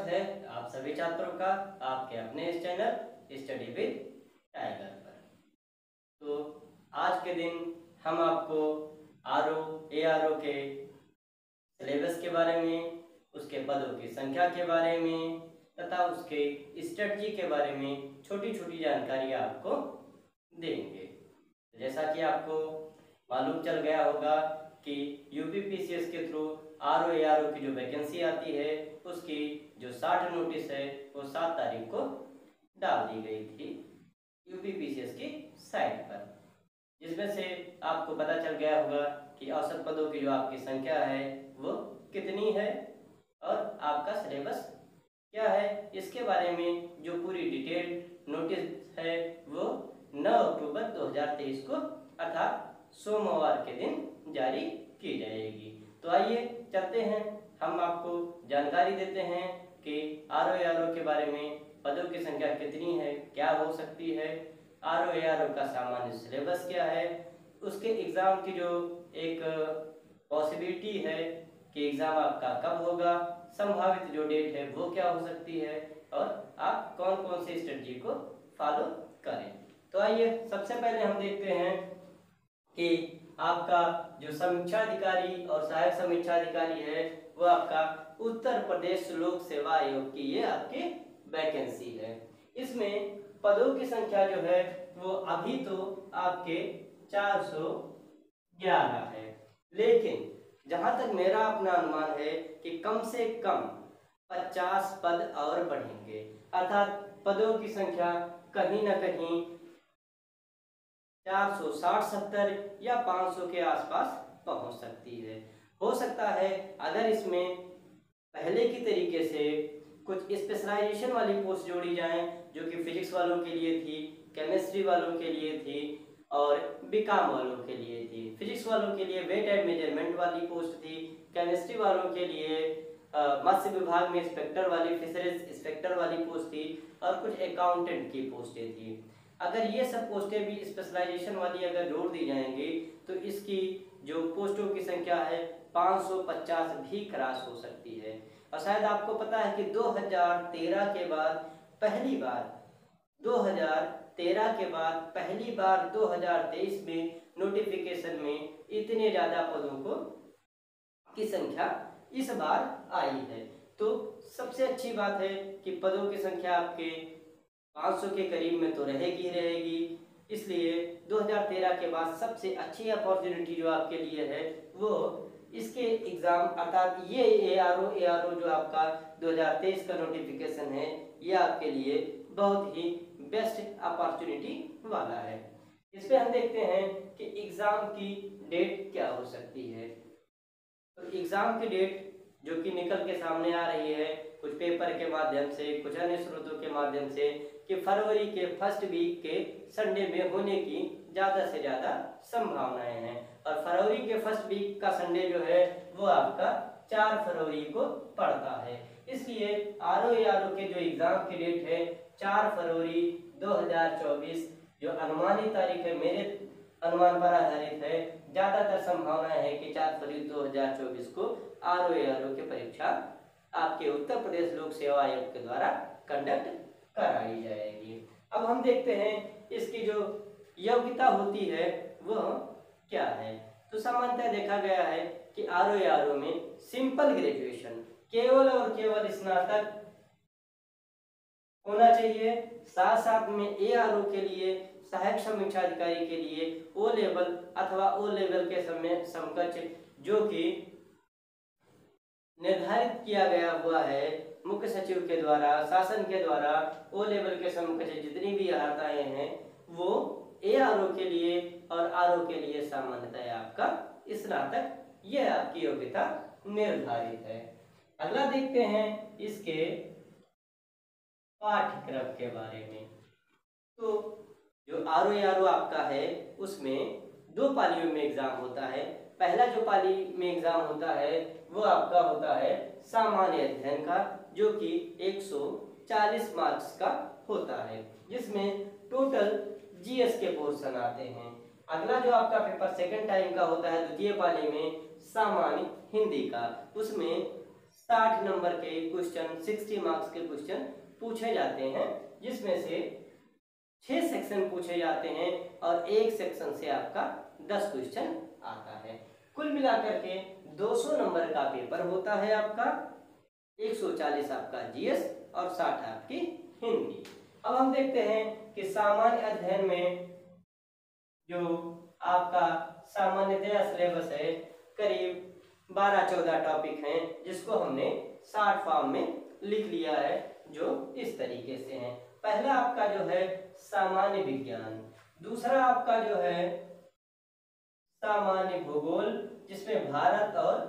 स्वागत है आप सभी छात्रों का आपके अपने इस चैनल स्टडी विद टाइगर पर। तो आज के दिन हम आपको आरओ एआरओ के सिलेबस के बारे में, उसके पदों की संख्या के बारे में तथा उसके स्ट्रेटजी के बारे में छोटी छोटी जानकारी आपको देंगे। जैसा कि आपको मालूम चल गया होगा कि यूपीपीसीएस के थ्रू आरओ एआरओ की जो वैकेंसी आती है उसकी जो 60 नोटिस है वो 7 तारीख को डाल दी गई थी यूपीपीसीएस की साइट पर, जिसमें से आपको पता चल गया होगा कि औसत पदों की जो आपकी संख्या है वो कितनी है और आपका सिलेबस क्या है। इसके बारे में जो पूरी डिटेल नोटिस है वो 9 अक्टूबर 2023 को अर्थात सोमवार के दिन जारी की जाएगी। तो आइए चलते हैं, हम आपको जानकारी देते हैं कि आरओ एआरओ के बारे में, पदों की संख्या कितनी है, क्या हो सकती है, आरओ एआरओ का सामान्य सिलेबस क्या है, उसके एग्ज़ाम की जो एक पॉसिबिलिटी है कि एग्ज़ाम आपका कब होगा, संभावित जो डेट है वो क्या हो सकती है और आप कौन कौन सी स्ट्रेटजी को फॉलो करें। तो आइए सबसे पहले हम देखते हैं कि आपका जो समीक्षा अधिकारी और सहायक समीक्षा अधिकारी है वो आपका उत्तर प्रदेश लोक सेवा आयोग की ये आपकी वैकेंसी है। इसमें पदों की संख्या जो है वो अभी तो आपके 411 है, लेकिन जहां तक मेरा अपना अनुमान है कि कम से कम 50 पद और बढ़ेंगे, अर्थात पदों की संख्या कहीं ना कहीं 460-70 या 500 के आसपास पहुंच सकती है। हो सकता है अगर इसमें पहले की तरीके से कुछ स्पेशलाइजेशन वाली पोस्ट जोड़ी जाएं, जो कि फिजिक्स वालों के लिए थी, केमिस्ट्री वालों के लिए थी और बीकॉम वालों के लिए थी। फिजिक्स वालों के लिए वेट एंड मेजरमेंट वाली पोस्ट थी, केमिस्ट्री वालों के लिए मत्स्य विभाग में इंस्पेक्टर वाली, फिशरीज इंस्पेक्टर वाली पोस्ट थी और कुछ अकाउंटेंट की पोस्टें थी। अगर ये सब पोस्टें भी स्पेशलाइजेशन वाली अगर जोड़ दी जाएंगी तो इसकी जो पोस्टों की संख्या है 550 भी क्रॉस हो सकती है। और शायद आपको पता है कि 2013 के बाद पहली बार 2023 में नोटिफिकेशन में इतने ज़्यादा पदों को की संख्या इस बार आई है। तो सबसे अच्छी बात है कि पदों की संख्या आपके 500 के करीब में तो रहेगी। इसलिए 2013 के बाद सबसे अच्छी अपॉर्चुनिटी जो आपके लिए है वो इसके एग्ज़ाम अर्थात ये एआरओ जो आपका 2023 का नोटिफिकेशन है ये आपके लिए बहुत ही बेस्ट अपॉर्चुनिटी वाला है। इस पे हम देखते हैं कि एग्ज़ाम की डेट क्या हो सकती है। तो एग्ज़ाम की डेट जो कि निकल के सामने आ रही है कुछ पेपर के माध्यम से, कुछ अन्य स्रोतों के माध्यम से, कि फरवरी के फर्स्ट वीक के संडे में होने की ज़्यादा से ज़्यादा संभावनाएं हैं। और फरवरी के फर्स्ट वीक का संडे जो है वो आपका 4 फरवरी को पड़ता है। इसलिए आरओ एआरओ के जो एग्ज़ाम की डेट है 4 फरवरी 2024 जो अनुमानित तारीख है, मेरे अनुमान पर आधारित है, ज़्यादातर संभावनाएं है कि 4 फरवरी 2024 को आरओ एआरओ की परीक्षा आपके उत्तर प्रदेश लोक सेवा आयोग के द्वारा कंडक्ट कराई जाएगी। अब हम देखते हैं इसकी जो योग्यता होती है वह क्या है। तो सामान्यतः देखा गया है कि आरओ एआरओ में सिंपल ग्रेजुएशन केवल और केवल स्नातक होना चाहिए। साथ साथ में एआरओ के लिए, सहायक समीक्षा अधिकारी के लिए ओ लेवल अथवा ओ लेवल के समकक्ष जो कि निर्धारित किया गया हुआ है मुख्य सचिव के द्वारा, शासन के द्वारा, ओ लेवल के समकक्ष जितनी भी अर्हताएं हैं वो एआरओ के लिए और आरओ के लिए सामान्यतः आपका स्नातक, यह आपकी योग्यता निर्धारित है। अगला देखते हैं इसके पाठ्यक्रम के बारे में। तो जो आरओ एआरओ आपका है उसमें 2 पालियों में एग्जाम होता है। पहला जो पाली में एग्जाम होता है वो आपका होता है सामान्य अध्ययन का, जो कि 140 मार्क्स का होता है, जिसमें टोटल जीएस के पोर्शन आते हैं। अगला जो आपका पेपर सेकंड टाइम का होता है द्वितीय पाली में सामान्य हिंदी का, उसमें 60 नंबर के क्वेश्चन, 60 मार्क्स के क्वेश्चन पूछे जाते हैं, जिसमें से 6 सेक्शन पूछे जाते हैं और एक सेक्शन से आपका 10 क्वेश्चन आता है। कुल मिलाकर के 200 नंबर का पेपर होता है आपका, 140 आपका जीएस और 60 आपकी हिंदी। अब हम देखते हैं कि सामान्य अध्ययन में जो आपका सामान्यतया सिलेबस है, करीब 12-14 टॉपिक हैं, जिसको हमने शॉर्ट फॉर्म में लिख लिया है, जो इस तरीके से हैं। पहला आपका जो है सामान्य विज्ञान, दूसरा आपका जो है सामान्य भूगोल, जिसमें भारत और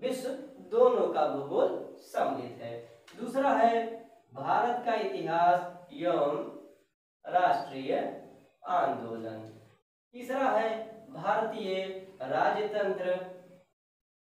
विश्व दोनों का भूगोल सम्मिलित है। दूसरा है भारत का इतिहास एवं राष्ट्रीय आंदोलन। तीसरा है भारतीय राजतंत्र,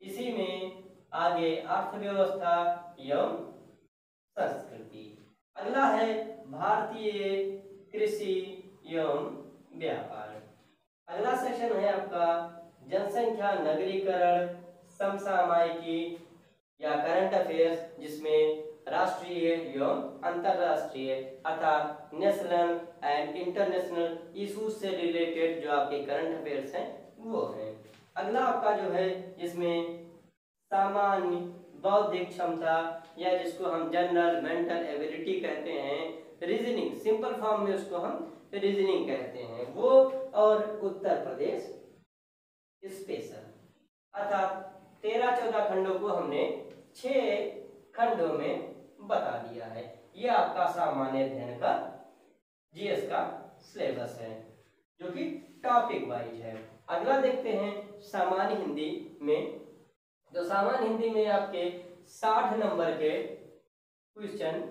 इसी में आगे अर्थव्यवस्था एवं संस्कृति। अगला है भारतीय कृषि एवं व्यापार। अगला सेक्शन है आपका जनसंख्या, नगरीकरण, समसामयिकी या करंट अफेयर्स, जिसमें राष्ट्रीय एवं अंतरराष्ट्रीय अर्थात नेशनल एंड इंटरनेशनल इशूज से रिलेटेड जो आपके करंट अफेयर्स हैं वो हैं। अगला आपका जो है जिसमें सामान्य बौद्धिक क्षमता या जिसको हम जनरल मेंटल एबिलिटी कहते हैं, रीजनिंग, सिंपल फॉर्म में उसको हम रीजनिंग कहते हैं, वो और उत्तर प्रदेश स्पेशल। अर्थात 13-14 खंडों को हमने 6 खंडों में बता दिया है। ये आपका सामान्य अध्ययन का जीएस का सिलेबस है, जो कि टॉपिक वाइज है। अगला देखते हैं सामान्य हिंदी में। तो सामान्य हिंदी में आपके 60 नंबर के क्वेश्चन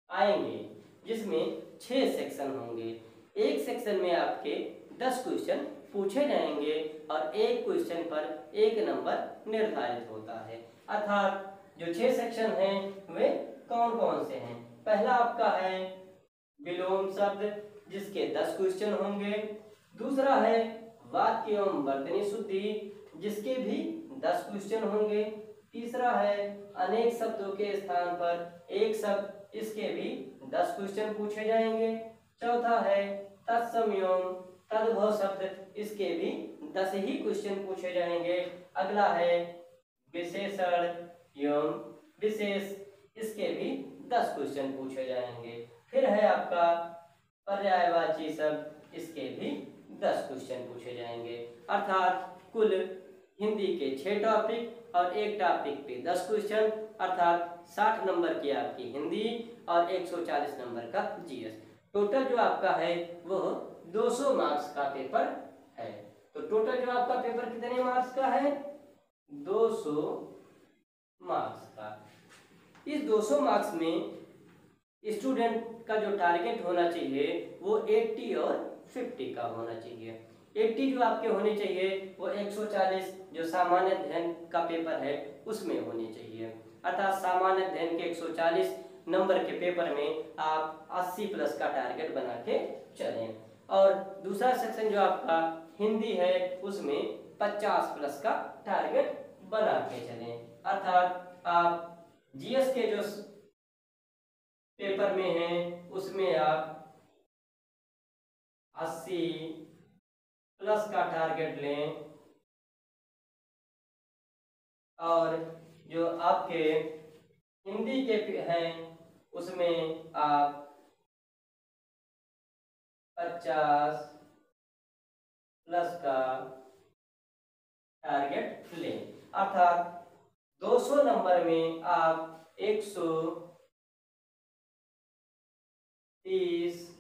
आएंगे, जिसमें 6 सेक्शन होंगे। एक सेक्शन में आपके 10 क्वेश्चन पूछे जाएंगे और एक क्वेश्चन पर 1 नंबर निर्धारित होता है। अर्थात जो 6 सेक्शन हैं वे कौन कौन से हैं? पहला आपका है विलोम शब्द, जिसके 10 क्वेश्चन होंगे। दूसरा है वाक्य एवं वर्तनी शुद्धि, जिसके भी 10 क्वेश्चन होंगे। तीसरा है अनेक शब्दों के स्थान पर एक शब्द, इसके भी 10 क्वेश्चन पूछे जाएंगे। चौथा है तत्सम एवं तद्भव शब्द, इसके भी 10 ही क्वेश्चन पूछे जाएंगे। अगला है विशेषण एवं विशेष, इसके भी 10 क्वेश्चन पूछे जाएंगे। फिर है आपका पर्यायवाची शब्द, इसके भी 10 क्वेश्चन पूछे जाएंगे। अर्थात कुल हिंदी के 6 टॉपिक और एक टॉपिक पे 10 क्वेश्चन, अर्थात 60 नंबर की आपकी हिंदी और 140 नंबर का जीएस। टोटल जो आपका है वो 200 मार्क्स का पेपर है। तो टोटल जो आपका पेपर कितने मार्क्स का है? 200 मार्क्स का। इस 200 मार्क्स में स्टूडेंट का जो टारगेट होना चाहिए वो 80 और 50 का होना चाहिए। 80 जो आपके होने चाहिए वो 140 जो सामान्य अध्ययन का पेपर है उसमें होने चाहिए। अर्थात सामान्य अध्ययन के 140 नंबर के पेपर में आप 80 प्लस का टारगेट बना के चलें। और दूसरा सेक्शन जो आपका हिंदी है उसमें 50 प्लस का टारगेट बना के चलें। अर्थात आप जीएस के जो पेपर में हैं उसमें आप 80 प्लस का टारगेट लें, और जो आपके हिंदी के हैं उसमें आप 50 प्लस का टारगेट लें। अर्थात 200 नंबर में आप 130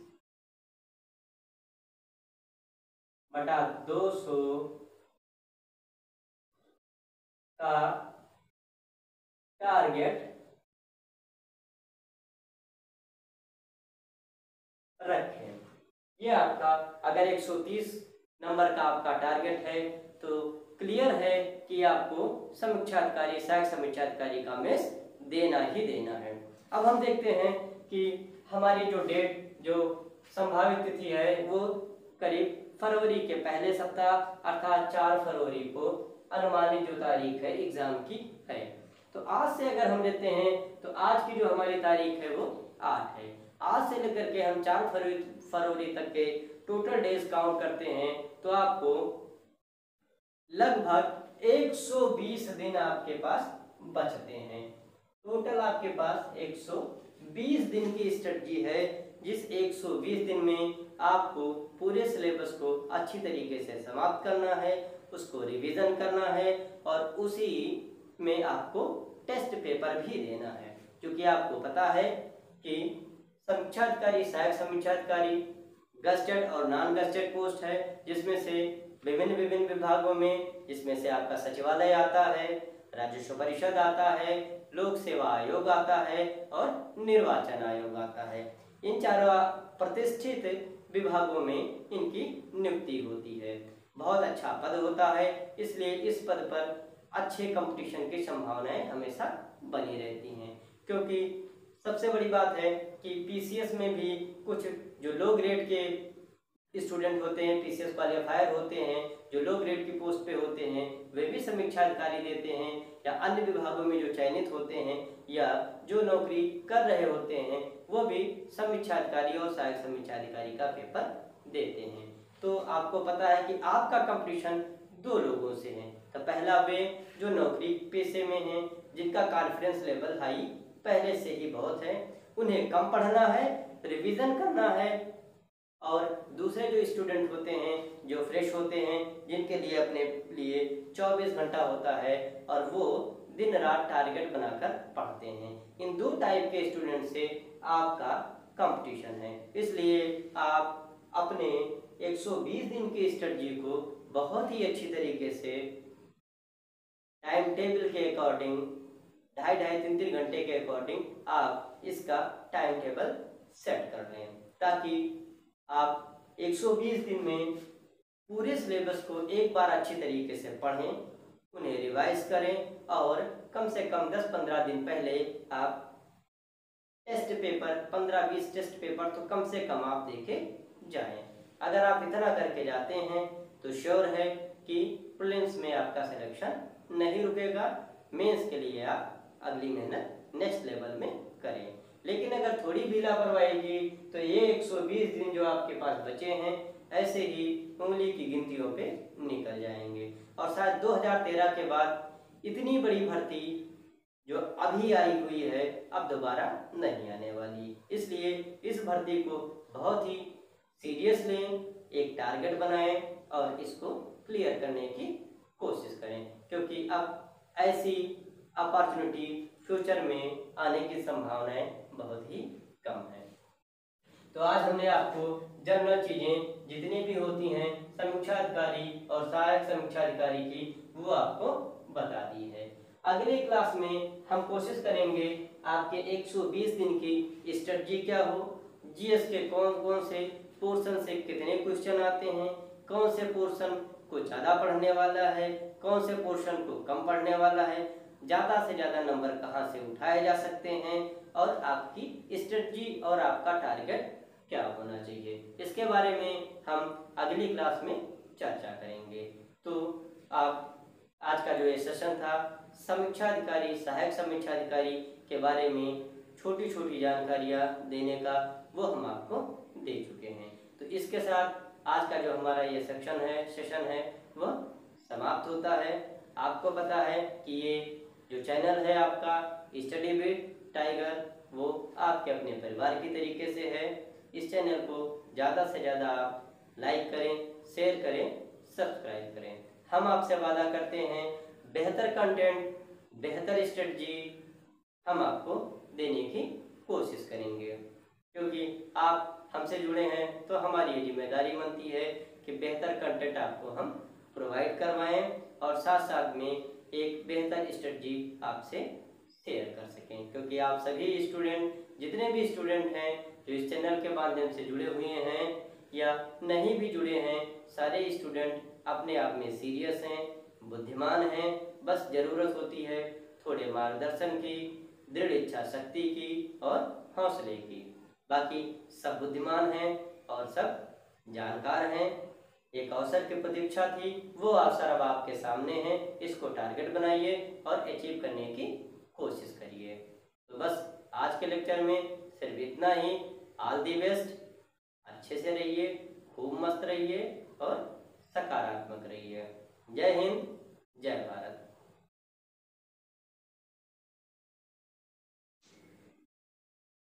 बटा 200 का टारगेट रखें। ये आपका अगर 130 नंबर का आपका टारगेट है तो क्लियर है कि आपको समीक्षाधिकारी, सहायक समीक्षाधिकारी का मेंस देना ही देना है। अब हम देखते हैं कि हमारी जो डेट, जो संभावित तिथि है वो करीब फरवरी के पहले सप्ताह अर्थात 4 फरवरी को अनुमानित जो तारीख है एग्जाम की है। तो आज से अगर हम लेते हैं तो आज की जो हमारी तारीख है वो 8 है। आज से लेकर के हम 4 फरवरी तक के टोटल डेज काउंट करते हैं तो आपको लगभग 120 दिन आपके पास बचते हैं। टोटल आपके पास 120 दिन की स्ट्रेटजी है, जिस 120 दिन में आपको पूरे सिलेबस को अच्छी तरीके से समाप्त करना है, उसको रिवीजन करना है और उसी में आपको टेस्ट पेपर भी देना है। क्योंकि आपको पता है कि समीक्षा अधिकारी, सहायक समीक्षा अधिकारी गस्टेड और नॉन गस्टेड पोस्ट है, जिसमें से विभिन्न विभिन्न विभागों में, जिसमें से आपका सचिवालय आता है, राजस्व परिषद आता है, लोक सेवा आयोग आता है और निर्वाचन आयोग आता है। इन चारों प्रतिष्ठित विभागों में इनकी नियुक्ति होती है। बहुत अच्छा पद होता है, इसलिए इस पद पर अच्छे कंपटीशन की संभावनाएं हमेशा बनी रहती हैं। क्योंकि सबसे बड़ी बात है कि पीसीएस में भी कुछ जो लो ग्रेड के स्टूडेंट होते हैं, पीसीएस क्वालिफायर होते हैं, जो लो ग्रेड की पोस्ट पे होते हैं, वे भी समीक्षा अधिकारी देते हैं, या अन्य विभागों में जो चयनित होते हैं या जो नौकरी कर रहे होते हैं वो भी समीक्षा अधिकारी और सहायक समीक्षा अधिकारी का पेपर देते हैं। तो आपको पता है कि आपका कंपटीशन 2 लोगों से है। तो पहला वे जो नौकरी पेशे में हैं, जिनका कॉन्फिडेंस लेवल हाई पहले से ही बहुत है, उन्हें कम पढ़ना है, रिवीजन करना है। और दूसरे जो स्टूडेंट होते हैं, जो फ्रेश होते हैं, जिनके लिए अपने लिए 24 घंटा होता है और वो दिन रात टारगेट बनाकर पढ़ते हैं। इन 2 टाइप के स्टूडेंट से आपका कंपटीशन है। इसलिए आप अपने 120 दिन की स्ट्रेटजी को बहुत ही अच्छी तरीके से टाइम टेबल के अकॉर्डिंग, 2.5-3 घंटे के अकॉर्डिंग आप इसका टाइम टेबल सेट कर लें, ताकि आप 120 दिन में पूरे सिलेबस को एक बार अच्छी तरीके से पढ़ें, उन्हें रिवाइज करें और कम से कम 10-15 दिन पहले आप टेस्ट पेपर 15-20 टेस्ट पेपर तो कम से कम आप देके जाएं। अगर आप इतना करके जाते हैं तो श्योर है कि प्रीलिम्स में आपका सिलेक्शन नहीं रुकेगा। मेंस के लिए आप अगली मेहनत नेक्स्ट लेवल में करें। लेकिन अगर थोड़ी भी लापरवाही की तो ये 120 दिन जो आपके पास बचे हैं ऐसे ही उंगली की गिनतियों पे निकल जाएंगे। और शायद 2013 के बाद इतनी बड़ी भर्ती जो अभी आई हुई है अब दोबारा नहीं आने वाली। इसलिए इस भर्ती को बहुत ही सीरियस लें, एक टारगेट बनाएं और इसको क्लियर करने की कोशिश करें, क्योंकि अब ऐसी अपॉर्चुनिटी फ्यूचर में आने की संभावनाएं बहुत ही कम है। तो आज हमने आपको जनरल चीजें जितनी भी होती हैं समीक्षा अधिकारी और सहायक समीक्षा अधिकारी की, वो आपको बता दी है। अगले क्लास में हम कोशिश करेंगे आपके 120 दिन की स्ट्रेटजी क्या हो, जीएस के कौन कौन से पोर्शन से कितने क्वेश्चन आते हैं, कौन से पोर्शन को ज़्यादा पढ़ने वाला है, कौन से पोर्शन को कम पढ़ने वाला है, ज़्यादा से ज़्यादा नंबर कहाँ से उठाए जा सकते हैं और आपकी स्ट्रेटजी और आपका टारगेट क्या होना चाहिए, इसके बारे में हम अगली क्लास में चर्चा करेंगे। तो आप आज का जो ये सेशन था समीक्षा अधिकारी, सहायक समीक्षा अधिकारी के बारे में छोटी छोटी जानकारियाँ देने का, वो हम आपको दे चुके हैं। तो इसके साथ आज का जो हमारा ये सेशन है वह समाप्त होता है। आपको पता है कि ये जो चैनल है आपका स्टडी विद टाइगर, वो आपके अपने परिवार की तरीके से है। इस चैनल को ज़्यादा से ज़्यादा आप लाइक करें, शेयर करें, सब्सक्राइब करें। हम आपसे वादा करते हैं बेहतर कंटेंट, बेहतर स्ट्रेटजी हम आपको देने की कोशिश करेंगे, क्योंकि आप हमसे जुड़े हैं तो हमारी ये जिम्मेदारी बनती है कि बेहतर कंटेंट आपको हम प्रोवाइड करवाएं और साथ साथ में एक बेहतर स्ट्रेटजी आपसे शेयर कर सकें। क्योंकि आप सभी स्टूडेंट, जितने भी स्टूडेंट हैं जो इस चैनल के माध्यम से जुड़े हुए हैं या नहीं भी जुड़े हैं, सारे स्टूडेंट अपने आप में सीरियस हैं, बुद्धिमान हैं। बस ज़रूरत होती है थोड़े मार्गदर्शन की, दृढ़ इच्छा शक्ति की और हौसले की। बाकी सब बुद्धिमान हैं और सब जानकार हैं। एक अवसर की प्रतीक्षा थी, वो अवसर अब आपके सामने है। इसको टारगेट बनाइए और अचीव करने की कोशिश करिए। तो बस आज के लेक्चर में सिर्फ इतना ही। All the best. अच्छे से रहिए, खूब मस्त रहिए और सकारात्मक रहिए। जय हिंद, जय भारत।